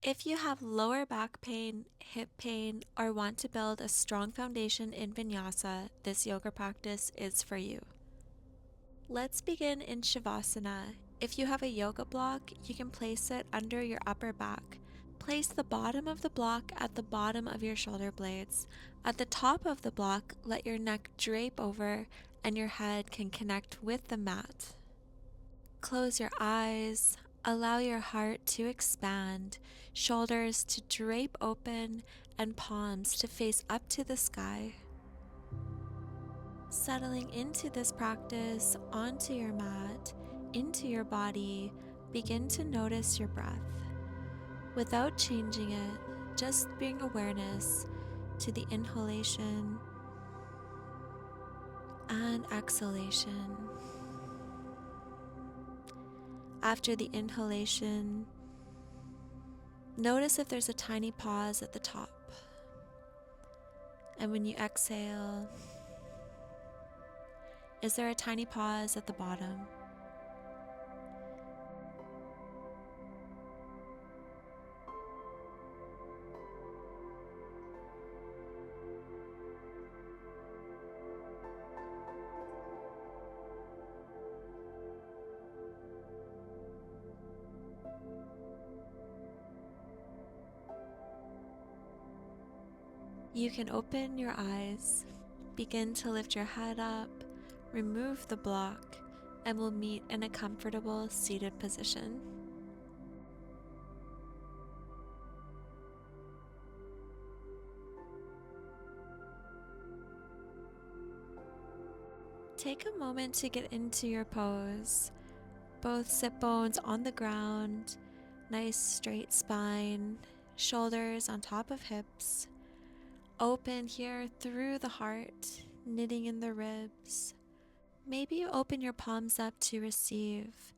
If you have lower back pain, hip pain, or want to build a strong foundation in Vinyasa, this yoga practice is for you. Let's begin in Shavasana. If you have a yoga block, you can place it under your upper back. Place the bottom of the block at the bottom of your shoulder blades. At the top of the block, let your neck drape over and your head can connect with the mat. Close your eyes, allow your heart to expand, shoulders to drape open, and palms to face up to the sky. Settling into this practice, onto your mat, into your body, begin to notice your breath. Without changing it, just bring awareness to the inhalation and exhalation. After the inhalation, notice if there's a tiny pause at the top. And when you exhale, is there a tiny pause at the bottom? You can open your eyes, begin to lift your head up, remove the block, and we'll meet in a comfortable seated position. Take a moment to get into your pose. Both sit bones on the ground, nice straight spine, shoulders on top of hips. Open here through the heart, knitting in the ribs. Maybe you open your palms up to receive.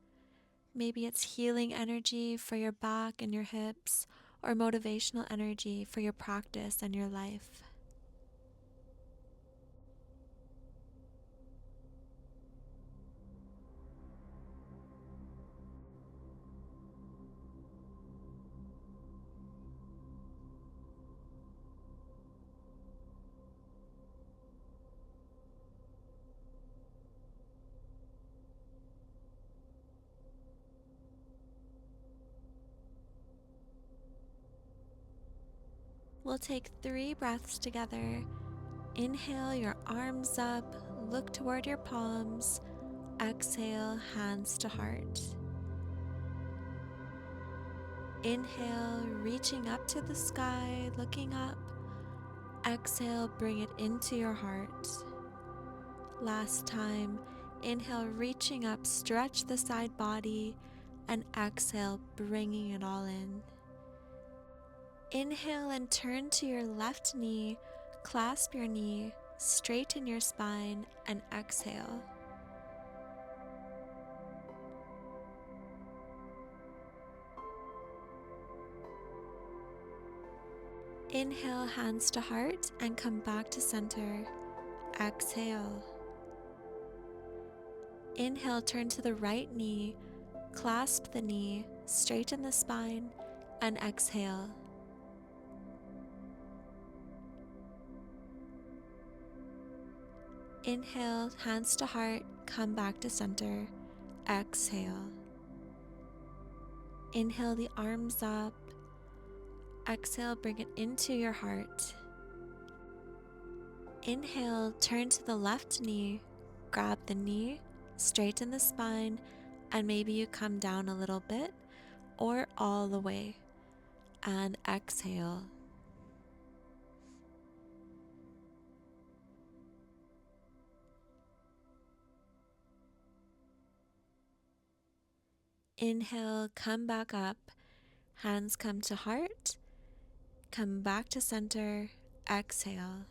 Maybe it's healing energy for your back and your hips, or motivational energy for your practice and your life. We'll take 3 breaths together. Inhale your arms up, look toward your palms. Exhale, hands to heart. Inhale, reaching up to the sky, looking up. Exhale, bring it into your heart. Last time, inhale, reaching up, stretch the side body, and exhale, bringing it all in. Inhale and turn to your left knee, clasp your knee, straighten your spine, and exhale. Inhale, hands to heart, and come back to center. Exhale. Inhale, turn to the right knee, clasp the knee, straighten the spine, and exhale. Inhale, hands to heart, come back to center. Exhale. Inhale the arms up. Exhale, bring it into your heart. Inhale, turn to the left knee, grab the knee, straighten the spine, and maybe you come down a little bit or all the way. And exhale. Inhale, come back up, hands come to heart, come back to center, exhale.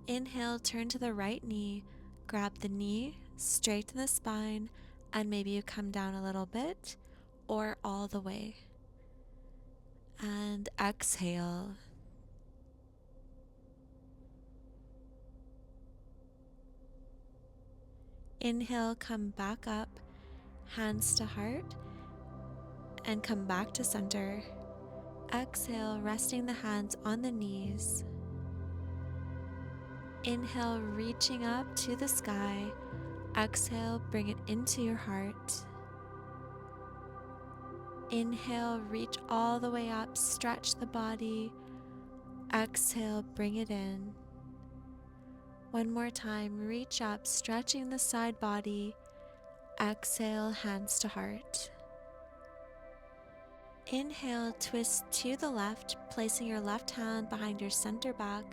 Inhale, turn to the right knee, grab the knee, straighten the spine, and maybe you come down a little bit or all the way. And exhale. Inhale, come back up, hands to heart, and come back to center. Exhale, resting the hands on the knees. Inhale, reaching up to the sky. Exhale, bring it into your heart. Inhale, reach all the way up, stretch the body. Exhale, bring it in. One more time, reach up, stretching the side body. Exhale, hands to heart. Inhale, twist to the left, placing your left hand behind your center back,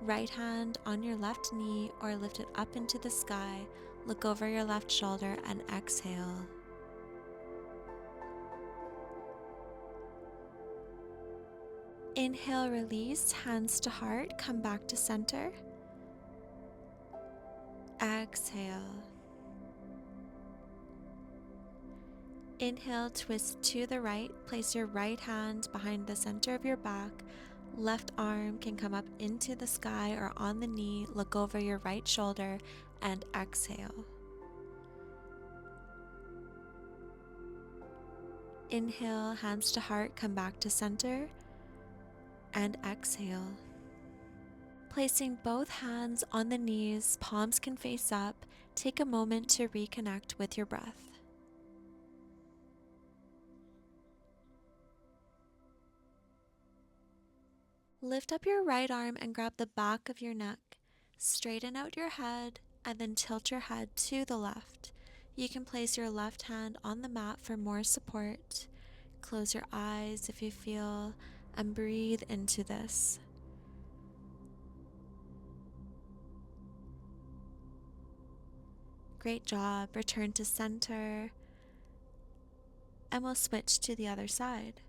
right hand on your left knee, or lift it up into the sky. Look over your left shoulder and exhale. Inhale, release, hands to heart, come back to center. Exhale. Inhale, twist to the right, place your right hand behind the center of your back. Left arm can come up into the sky or on the knee. Look over your right shoulder and exhale. Inhale, hands to heart, come back to center and exhale. Placing both hands on the knees, palms can face up. Take a moment to reconnect with your breath. Lift up your right arm and grab the back of your neck. Straighten out your head and then tilt your head to the left. You can place your left hand on the mat for more support. Close your eyes if you feel and breathe into this. Great job. Return to center and we'll switch to the other side.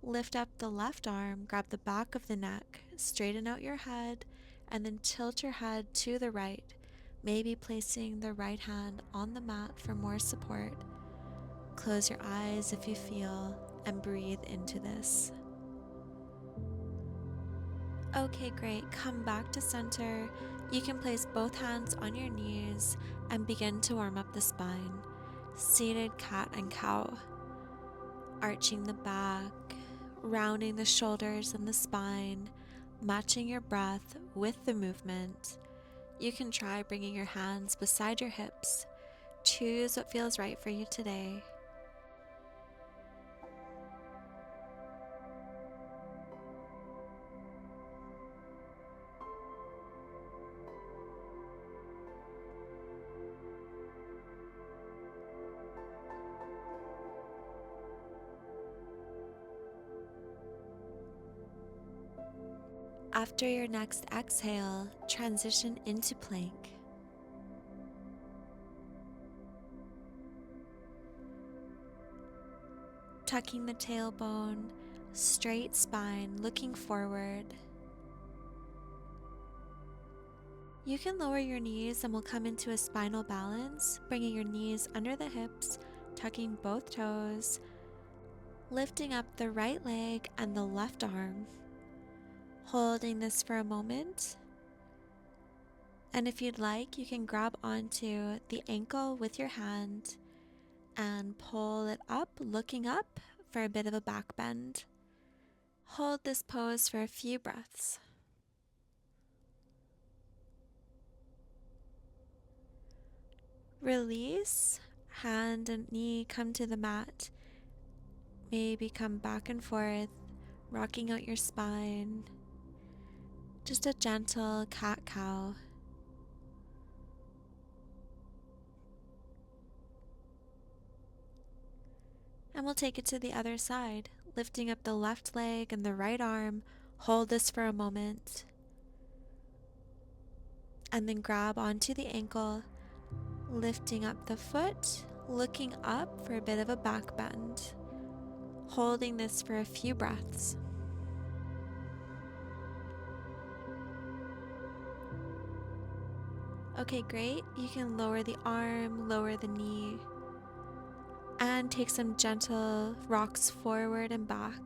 Lift up the left arm, grab the back of the neck, straighten out your head, and then tilt your head to the right, maybe placing the right hand on the mat for more support. Close your eyes if you feel and breathe into this. Okay, great. Come back to center. You can place both hands on your knees and begin to warm up the spine. Seated cat and cow. Arching the back, rounding the shoulders and the spine, matching your breath with the movement. You can try bringing your hands beside your hips. Choose what feels right for you today. After your next exhale, transition into plank. Tucking the tailbone, straight spine, looking forward. You can lower your knees and we'll come into a spinal balance, bringing your knees under the hips, tucking both toes, lifting up the right leg and the left arm. Holding this for a moment. And if you'd like, you can grab onto the ankle with your hand and pull it up, looking up for a bit of a back bend. Hold this pose for a few breaths. Release, hand and knee come to the mat. Maybe come back and forth, rocking out your spine. Just a gentle cat-cow. And we'll take it to the other side, lifting up the left leg and the right arm. Hold this for a moment. And then grab onto the ankle, lifting up the foot, looking up for a bit of a back bend. Holding this for a few breaths. Okay, great. You can lower the arm, lower the knee, and take some gentle rocks forward and back.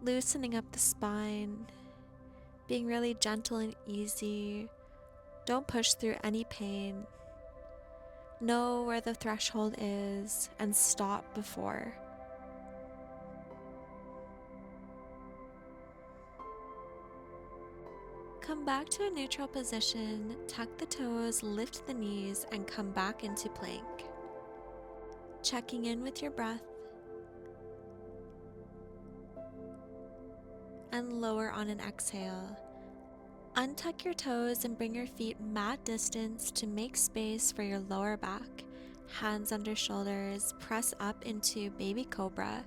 Loosening up the spine, being really gentle and easy. Don't push through any pain. Know where the threshold is and stop before. Come back to a neutral position, tuck the toes, lift the knees, and come back into plank. Checking in with your breath and lower on an exhale. Untuck your toes and bring your feet mat distance to make space for your lower back. Hands under shoulders, press up into baby cobra.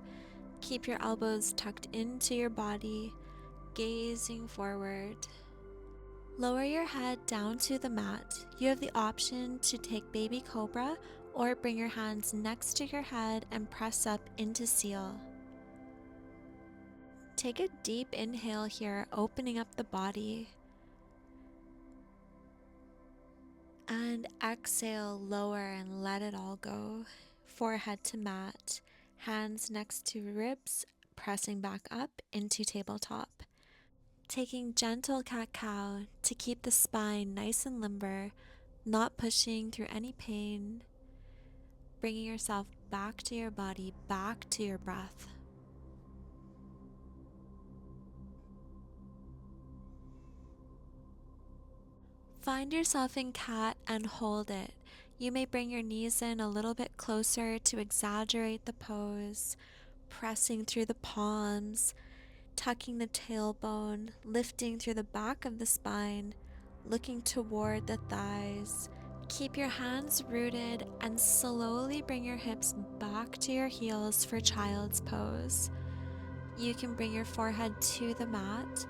Keep your elbows tucked into your body, gazing forward. Lower your head down to the mat. You have the option to take baby cobra or bring your hands next to your head and press up into seal. Take a deep inhale here, opening up the body. And exhale, lower and let it all go. Forehead to mat, hands next to ribs, pressing back up into tabletop. Taking gentle cat-cow to keep the spine nice and limber, not pushing through any pain. Bringing yourself back to your body, back to your breath. Find yourself in cat and hold it. You may bring your knees in a little bit closer to exaggerate the pose, pressing through the palms, tucking the tailbone, lifting through the back of the spine, looking toward the thighs. Keep your hands rooted and slowly bring your hips back to your heels for child's pose. You can bring your forehead to the mat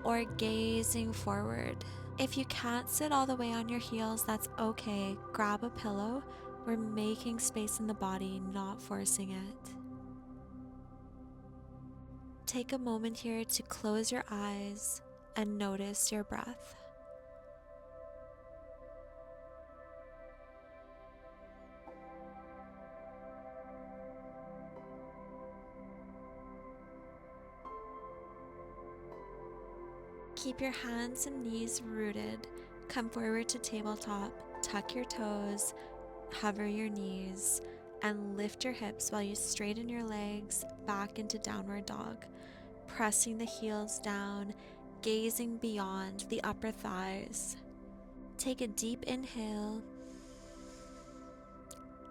or gazing forward. If you can't sit all the way on your heels, that's okay. Grab a pillow. We're making space in the body, not forcing it. Take a moment here to close your eyes and notice your breath. Keep your hands and knees rooted. Come forward to tabletop. Tuck your toes, hover your knees, and lift your hips while you straighten your legs back into downward dog. Pressing the heels down, gazing beyond the upper thighs. Take a deep inhale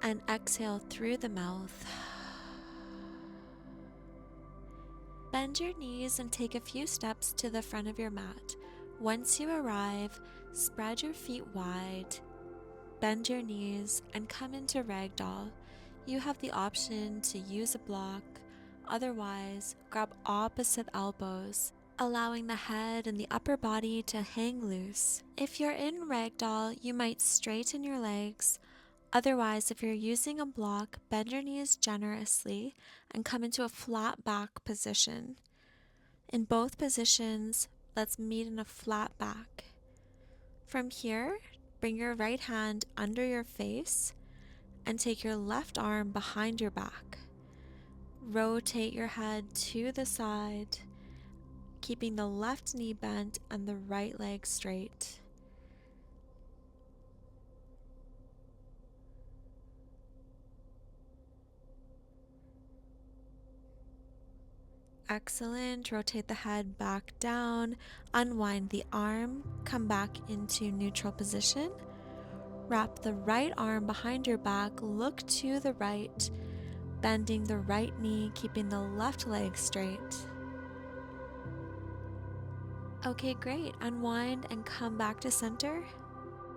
and exhale through the mouth. Bend your knees and take a few steps to the front of your mat. Once you arrive, spread your feet wide, bend your knees, and come into ragdoll. You have the option to use a block, otherwise, grab opposite elbows, allowing the head and the upper body to hang loose. If you're in ragdoll, you might straighten your legs. Otherwise, if you're using a block, bend your knees generously and come into a flat back position. In both positions, let's meet in a flat back. From here, bring your right hand under your face and take your left arm behind your back. Rotate your head to the side, keeping the left knee bent and the right leg straight. Excellent. Rotate the head back down, unwind the arm, come back into neutral position. Wrap the right arm behind your back, look to the right, bending the right knee, keeping the left leg straight. Okay, great. Unwind and come back to center.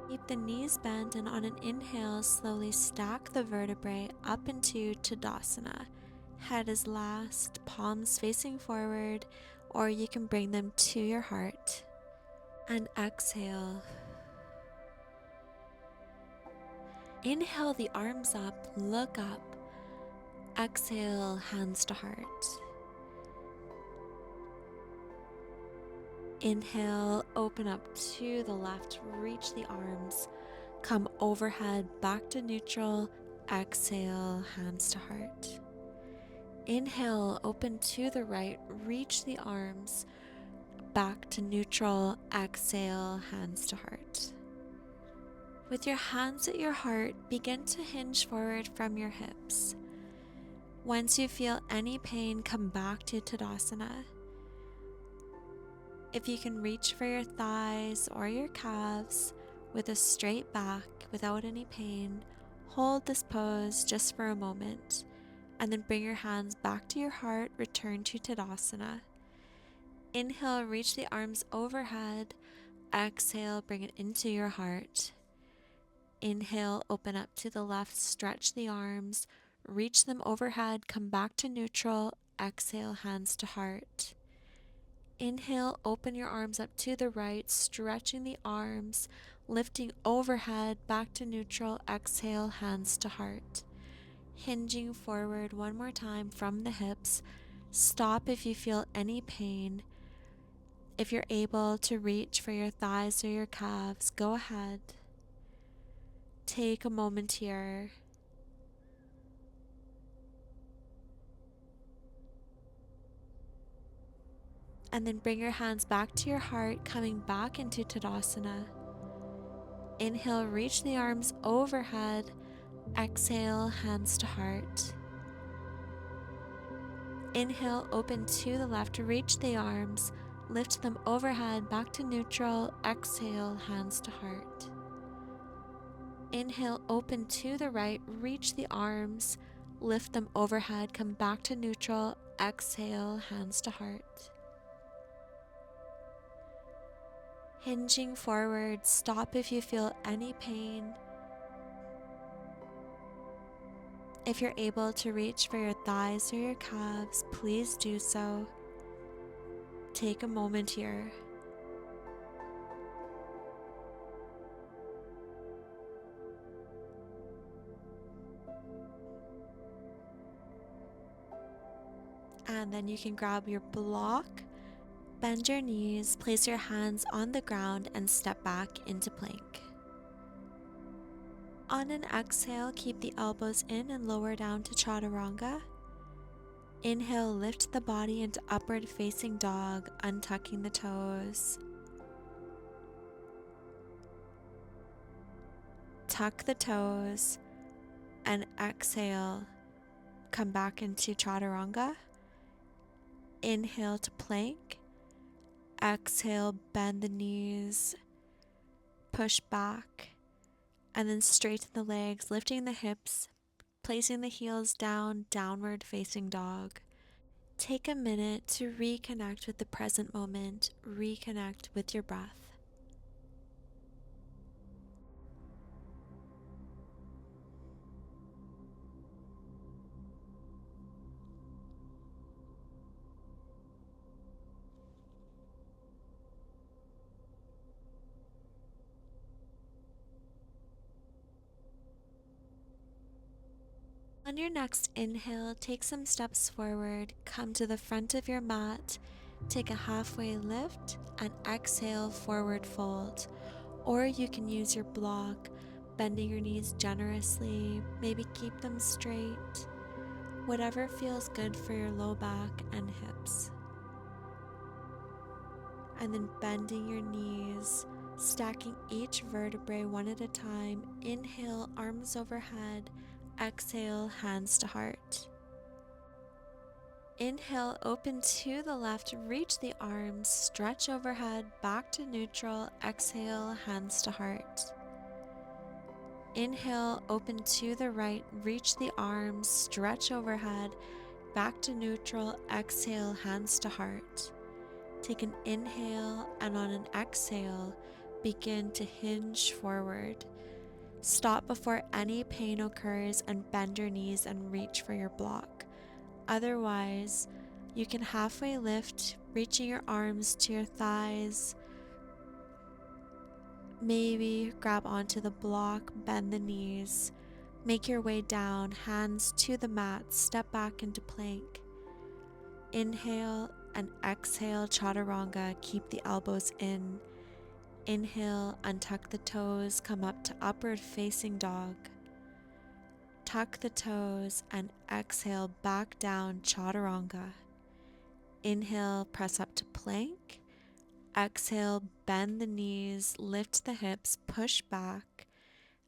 Keep the knees bent, and on an inhale, slowly stack the vertebrae up into Tadasana. Head is last, palms facing forward, or you can bring them to your heart. And exhale. Inhale the arms up, look up. Exhale, hands to heart. Inhale, open up to the left, reach the arms. Come overhead, back to neutral. Exhale, hands to heart. Inhale, open to the right, reach the arms, back to neutral. Exhale, hands to heart. With your hands at your heart, begin to hinge forward from your hips. Once you feel any pain, come back to Tadasana. If you can reach for your thighs or your calves with a straight back without any pain, hold this pose just for a moment, and then bring your hands back to your heart, return to Tadasana. Inhale, reach the arms overhead. Exhale, bring it into your heart. Inhale, open up to the left, stretch the arms, reach them overhead, come back to neutral. Exhale, hands to heart. Inhale, open your arms up to the right, stretching the arms, lifting overhead, back to neutral. Exhale, hands to heart. Hinging forward one more time from the hips. Stop if you feel any pain. If you're able to reach for your thighs or your calves, go ahead. Take a moment here. And then bring your hands back to your heart, coming back into Tadasana. Inhale, reach the arms overhead. Exhale, hands to heart. Inhale, open to the left, reach the arms, lift them overhead, back to neutral. Exhale, hands to heart. Inhale, open to the right, reach the arms, lift them overhead, come back to neutral. Exhale, hands to heart. Hinging forward, stop if you feel any pain. If you're able to reach for your thighs or your calves, please do so. Take a moment here. And then you can grab your block, bend your knees, place your hands on the ground, and step back into plank. On an exhale, keep the elbows in and lower down to chaturanga. Inhale, lift the body into upward facing dog, untucking the toes. Tuck the toes, and exhale, come back into chaturanga. Inhale to plank. Exhale, bend the knees, push back, and then straighten the legs, lifting the hips, placing the heels down, downward facing dog. Take a minute to reconnect with the present moment, reconnect with your breath. On your next inhale, take some steps forward, come to the front of your mat, take a halfway lift, and exhale, forward fold. Or you can use your block, bending your knees generously, maybe keep them straight, whatever feels good for your low back and hips. And then bending your knees, stacking each vertebrae one at a time. Inhale, arms overhead. Exhale, hands to heart. Inhale, open to the left, reach the arms, stretch overhead, back to neutral. Exhale, hands to heart. Inhale, open to the right, reach the arms, stretch overhead, back to neutral. Exhale, hands to heart. Take an inhale, and on an exhale, begin to hinge forward. Stop before any pain occurs and bend your knees and reach for your block. Otherwise, you can halfway lift, reaching your arms to your thighs. Maybe grab onto the block, bend the knees. Make your way down, hands to the mat, step back into plank. Inhale and exhale, chaturanga, keep the elbows in. Inhale, untuck the toes, come up to upward facing dog. Tuck the toes and exhale, back down, chaturanga. Inhale, press up to plank. Exhale, bend the knees, lift the hips, push back.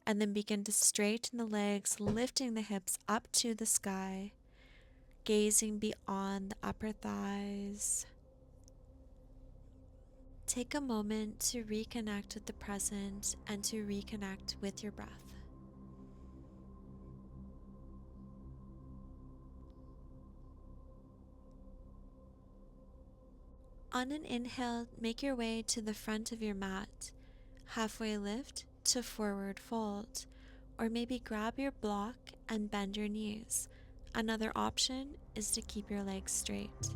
and then begin to straighten the legs, lifting the hips up to the sky, gazing beyond the upper thighs. Take a moment to reconnect with the present and to reconnect with your breath. On an inhale, make your way to the front of your mat, halfway lift to forward fold, or maybe grab your block and bend your knees. Another option is to keep your legs straight.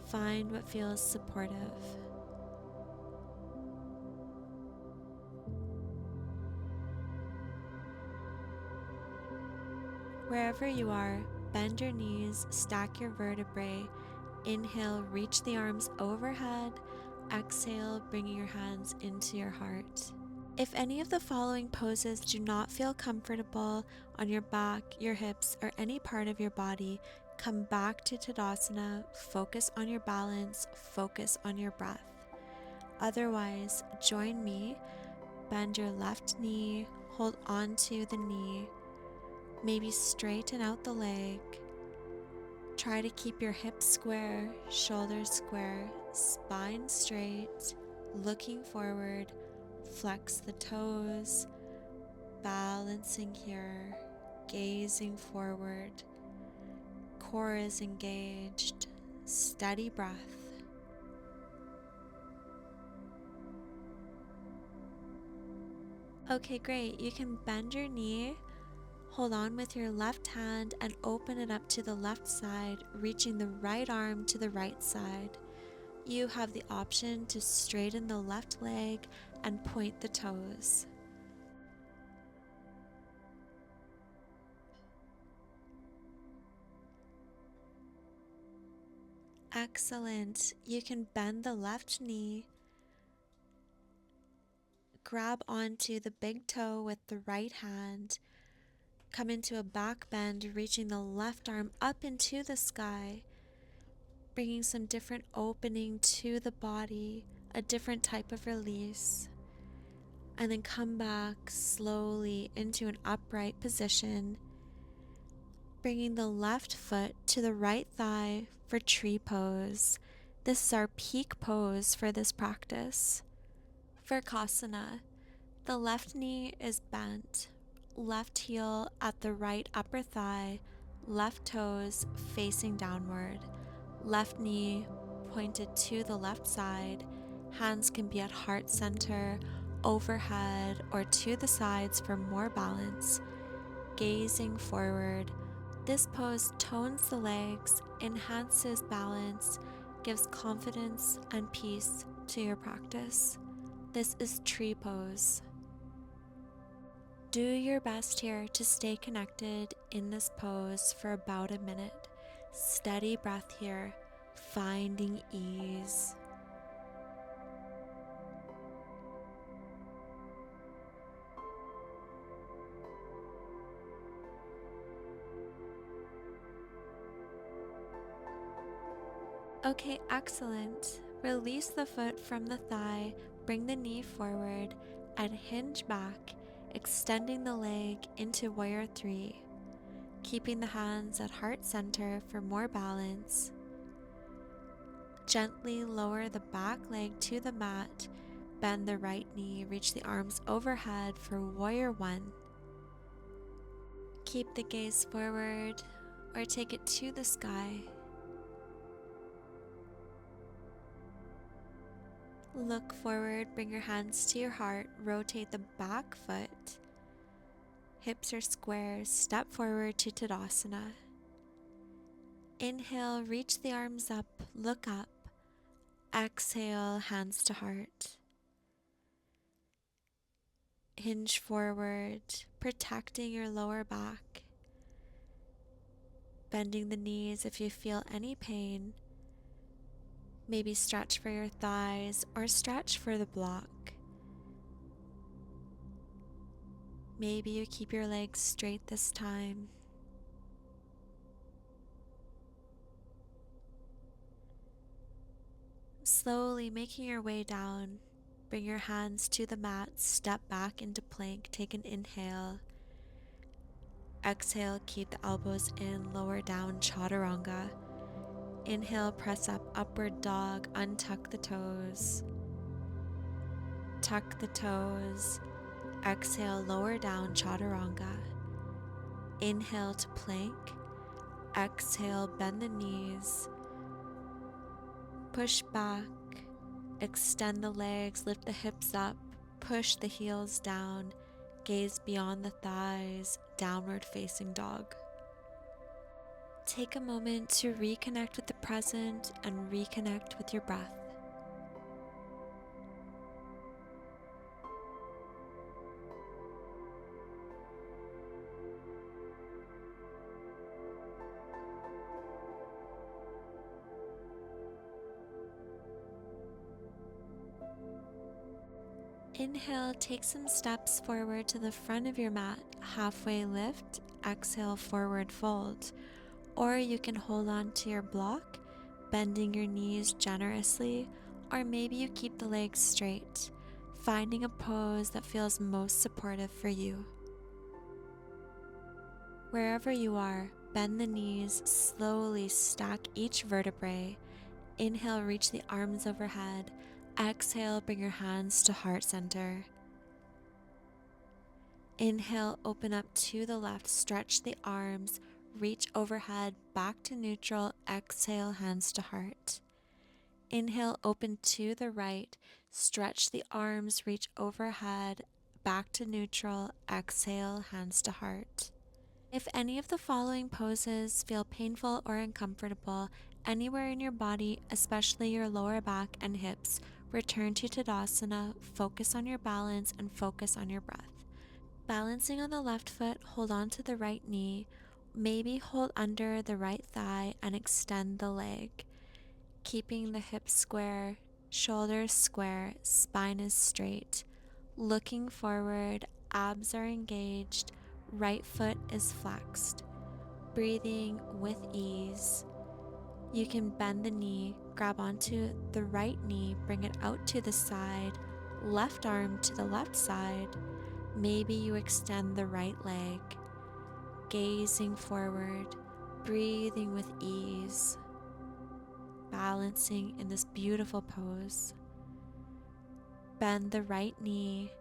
Find what feels supportive. Wherever you are, bend your knees, stack your vertebrae. Inhale, reach the arms overhead. Exhale, bringing your hands into your heart. If any of the following poses do not feel comfortable on your back, your hips, or any part of your body, come back to Tadasana, focus on your balance, focus on your breath. Otherwise, join me, bend your left knee, hold on to the knee, maybe straighten out the leg. Try to keep your hips square, shoulders square, spine straight, looking forward, flex the toes, balancing here, gazing forward, core is engaged, steady breath. Okay, great. You can bend your knee, hold on with your left hand and open it up to the left side, reaching the right arm to the right side. You have the option to straighten the left leg and point the toes. Excellent. You can bend the left knee, grab onto the big toe with the right hand, come into a back bend, reaching the left arm up into the sky, bringing some different opening to the body, a different type of release, and then come back slowly into an upright position, bringing the left foot to the right thigh for tree pose. This is our peak pose for this practice. Vrksasana. The left knee is bent, left heel at the right upper thigh, left toes facing downward, left knee pointed to the left side. Hands can be at heart center, overhead, or to the sides for more balance. Gazing forward, this pose tones the legs, enhances balance, gives confidence and peace to your practice. This is tree pose. Do your best here to stay connected in this pose for about a minute. Steady breath here, finding ease. Okay, excellent. Release the foot from the thigh, bring the knee forward, and hinge back, extending the leg into Warrior 3. Keeping the hands at heart center for more balance. Gently lower the back leg to the mat, bend the right knee, reach the arms overhead for Warrior 1. Keep the gaze forward or take it to the sky. Look forward, bring your hands to your heart, rotate the back foot. Hips are square, step forward to Tadasana. Inhale, reach the arms up, look up. Exhale, hands to heart. Hinge forward, protecting your lower back. Bending the knees if you feel any pain. Maybe stretch for your thighs or stretch for the block. Maybe you keep your legs straight this time. Slowly making your way down, bring your hands to the mat, step back into plank, take an inhale. Exhale, keep the elbows in, lower down, chaturanga. Inhale, press up, upward dog, untuck the toes. Tuck the toes. Exhale, lower down, chaturanga. Inhale to plank. Exhale, bend the knees. Push back. Extend the legs, lift the hips up. Push the heels down. Gaze beyond the thighs, downward facing dog. Take a moment to reconnect with the present and reconnect with your breath. Inhale, take some steps forward to the front of your mat, halfway lift, exhale, forward fold. Or you can hold on to your block, bending your knees generously, or maybe you keep the legs straight, finding a pose that feels most supportive for you. Wherever you are, bend the knees, slowly stack each vertebrae. Inhale, reach the arms overhead. Exhale, bring your hands to heart center. Inhale, open up to the left, stretch the arms, reach overhead, back to neutral. Exhale, hands to heart. Inhale, open to the right, stretch the arms, reach overhead, back to neutral. Exhale, hands to heart. If any of the following poses feel painful or uncomfortable anywhere in your body, especially your lower back and hips, return to Tadasana, focus on your balance, and focus on your breath. Balancing on the left foot, hold on to the right knee, maybe hold under the right thigh and extend the leg. Keeping the hips square, shoulders square, spine is straight. Looking forward, abs are engaged, right foot is flexed. Breathing with ease. You can bend the knee, grab onto the right knee, bring it out to the side, left arm to the left side. Maybe you extend the right leg, gazing forward, breathing with ease, balancing in this beautiful pose. Bend the right knee,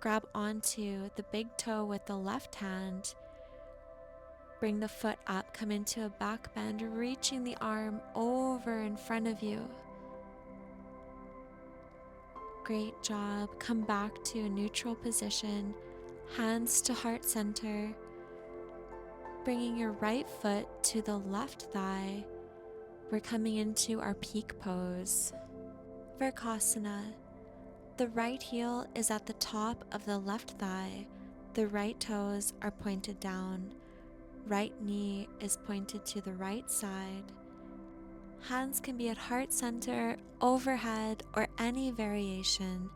grab onto the big toe with the left hand, bring the foot up, come into a back bend, reaching the arm over in front of you. Great job. Come back to a neutral position, hands to heart center, bringing your right foot to the left thigh. We're coming into our peak pose. Vrksasana. The right heel is at the top of the left thigh. The right toes are pointed down. Right knee is pointed to the right side. Hands can be at heart center, overhead, or any variation.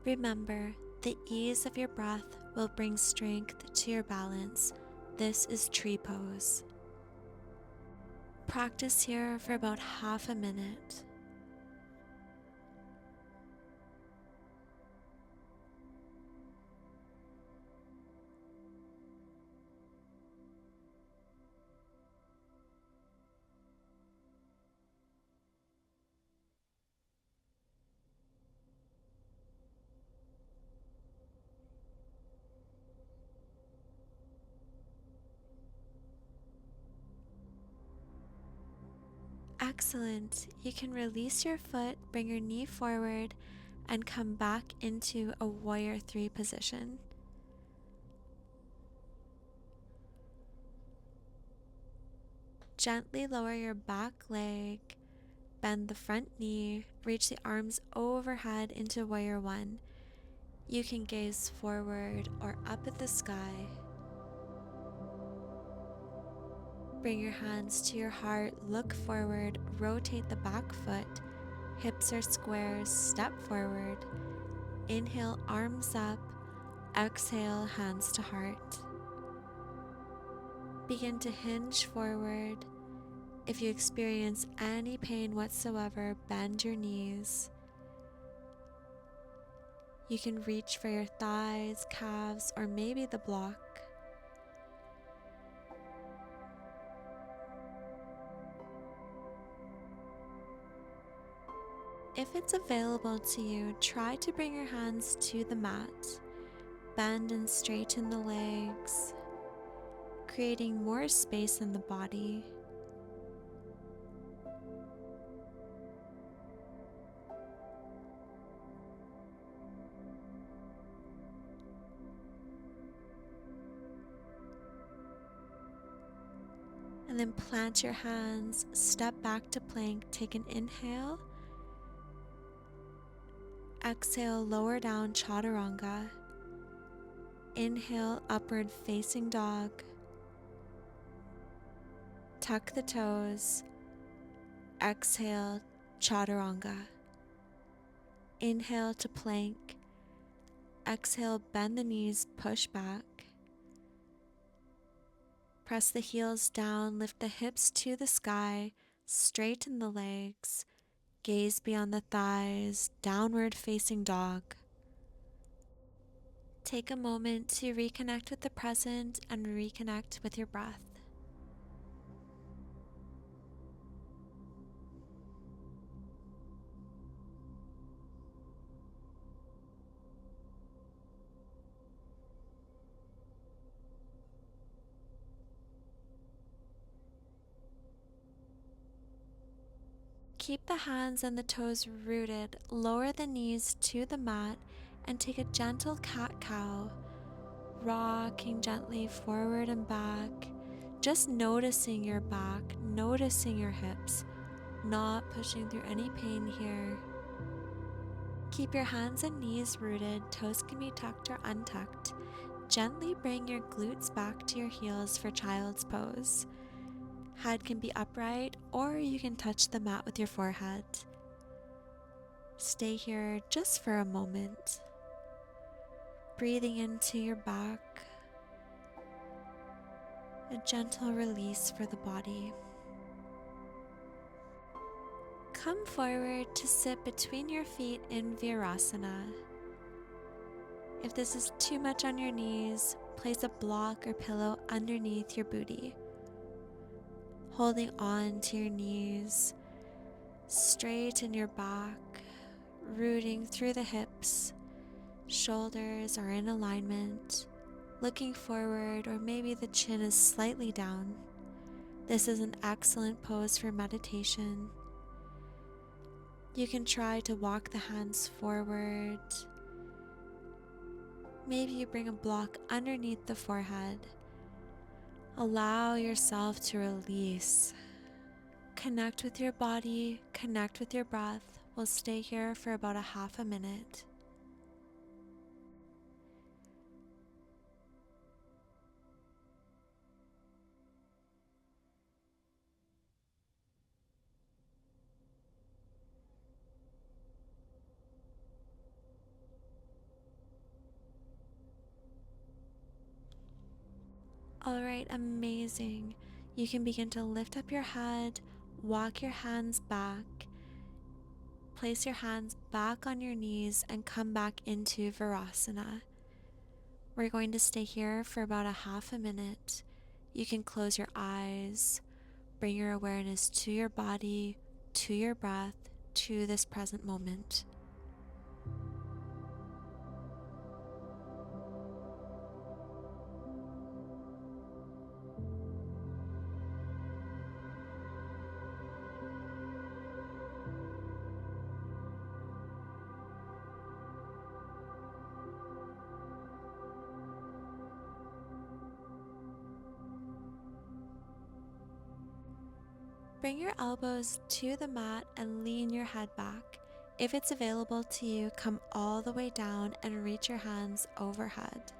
Remember, the ease of your breath will bring strength to your balance. This is tree pose. Practice here for about half a minute. Excellent. You can release your foot, bring your knee forward, and come back into a warrior 3 position. Gently lower your back leg, bend the front knee, reach the arms overhead into warrior 1. You can gaze forward or up at the sky. Bring your hands to your heart, look forward, rotate the back foot, hips are square, step forward. Inhale, arms up, exhale, hands to heart. Begin to hinge forward. If you experience any pain whatsoever, bend your knees. You can reach for your thighs, calves, or maybe the block. If it's available to you, try to bring your hands to the mat. Bend and straighten the legs, creating more space in the body. And then plant your hands, step back to plank, take an inhale. Exhale, lower down, chaturanga. Inhale, upward facing dog. Tuck the toes. Exhale, chaturanga. Inhale to plank. Exhale, bend the knees, push back. Press the heels down, lift the hips to the sky, straighten the legs, gaze beyond the thighs, downward facing dog. Take a moment to reconnect with the present and reconnect with your breath. Keep the hands and the toes rooted, lower the knees to the mat, and take a gentle cat-cow, rocking gently forward and back, just noticing your back, noticing your hips, not pushing through any pain here. Keep your hands and knees rooted, toes can be tucked or untucked. Gently bring your glutes back to your heels for child's pose. Head can be upright, or you can touch the mat with your forehead. Stay here just for a moment. Breathing into your back, a gentle release for the body. Come forward to sit between your feet in Vrksasana. If this is too much on your knees, place a block or pillow underneath your booty. Holding on to your knees, straighten your back, rooting through the hips, shoulders are in alignment, looking forward, or maybe the chin is slightly down. This is an excellent pose for meditation. You can try to walk the hands forward. Maybe you bring a block underneath the forehead. Allow yourself to release. Connect with your body, connect with your breath. We'll stay here for about a half a minute. Alright, amazing. You can begin to lift up your head, walk your hands back, place your hands back on your knees, and come back into Vrksasana. We're going to stay here for about a half a minute. You can close your eyes, bring your awareness to your body, to your breath, to this present moment. Bring your elbows to the mat and lean your head back. If it's available to you, come all the way down and reach your hands overhead.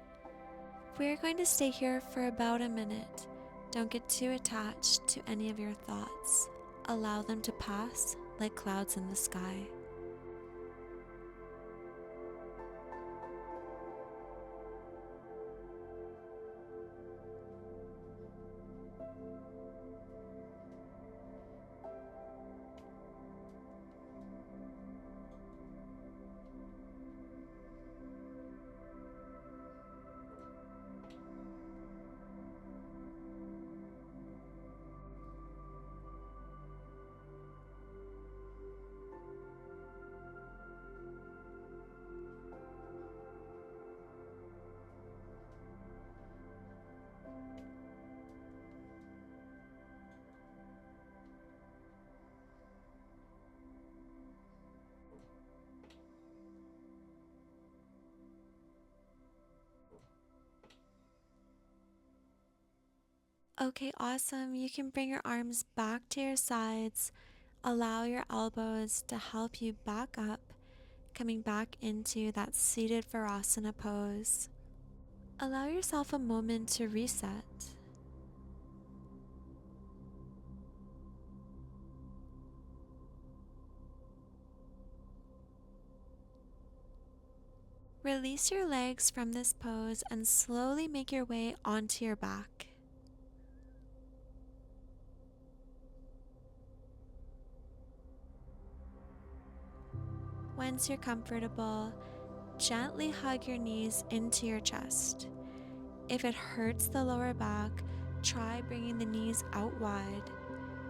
We're going to stay here for about a minute. Don't get too attached to any of your thoughts. Allow them to pass like clouds in the sky. Okay, awesome. You can bring your arms back to your sides. Allow your elbows to help you back up, coming back into that seated Vrksasana pose. Allow yourself a moment to reset. Release your legs from this pose and slowly make your way onto your back. Once you're comfortable, gently hug your knees into your chest. If it hurts the lower back, try bringing the knees out wide.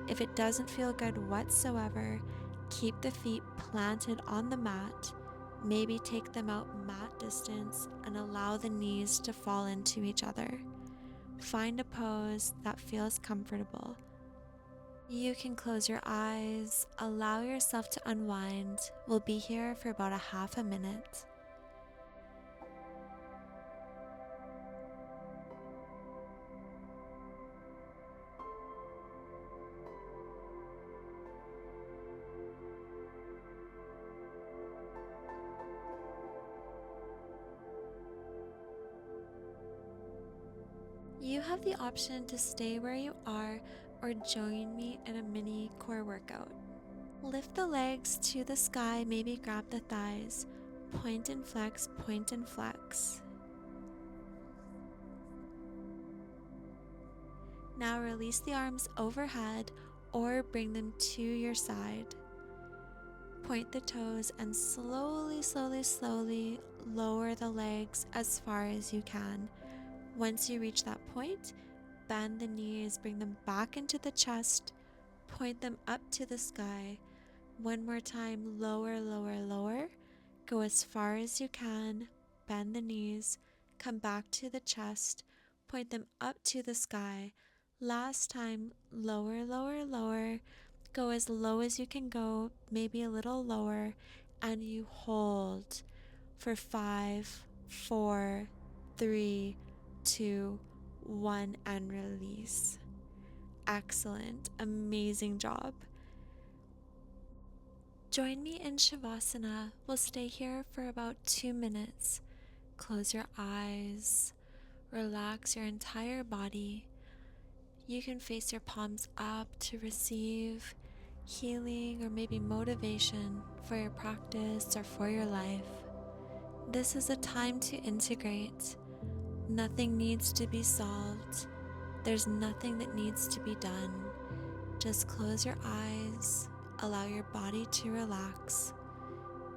If it doesn't feel good whatsoever, keep the feet planted on the mat. Maybe take them out mat distance and allow the knees to fall into each other. Find a pose that feels comfortable. You can close your eyes, allow yourself to unwind. We'll be here for about a half a minute. You have the option to stay where you are or join me in a mini core workout. Lift the legs to the sky, maybe grab the thighs. Point and flex, point and flex. Now release the arms overhead or bring them to your side. Point the toes and slowly, slowly, slowly lower the legs as far as you can. Once you reach that point, bend the knees, bring them back into the chest, point them up to the sky. One more time, lower, lower, lower. Go as far as you can, bend the knees, come back to the chest, point them up to the sky. Last time, lower, lower, lower. Go as low as you can go, maybe a little lower, and you hold for 5, 4, 3, 2, 1, and release. Excellent, amazing job. Join me in Shavasana. We'll stay here for about 2 minutes. Close your eyes, relax your entire body. You can face your palms up to receive healing or maybe motivation for your practice or for your life. This is a time to integrate. Nothing needs to be solved. There's nothing that needs to be done. Just close your eyes, allow your body to relax.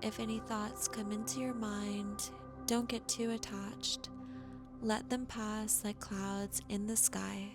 If any thoughts come into your mind, don't get too attached. Let them pass like clouds in the sky.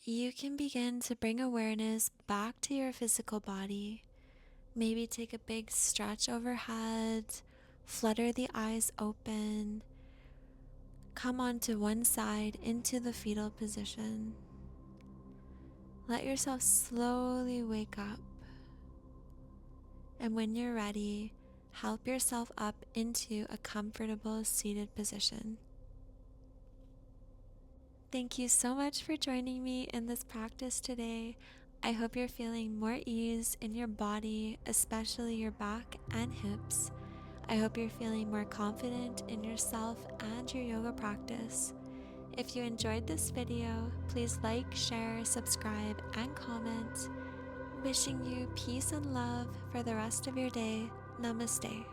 You can begin to bring awareness back to your physical body. Maybe take a big stretch overhead, flutter the eyes open, come onto one side into the fetal position. Let yourself slowly wake up. And when you're ready, help yourself up into a comfortable seated position. Thank you so much for joining me in this practice today. I hope you're feeling more ease in your body, especially your back and hips. I hope you're feeling more confident in yourself and your yoga practice. If you enjoyed this video, please like, share, subscribe, and comment. Wishing you peace and love for the rest of your day. Namaste.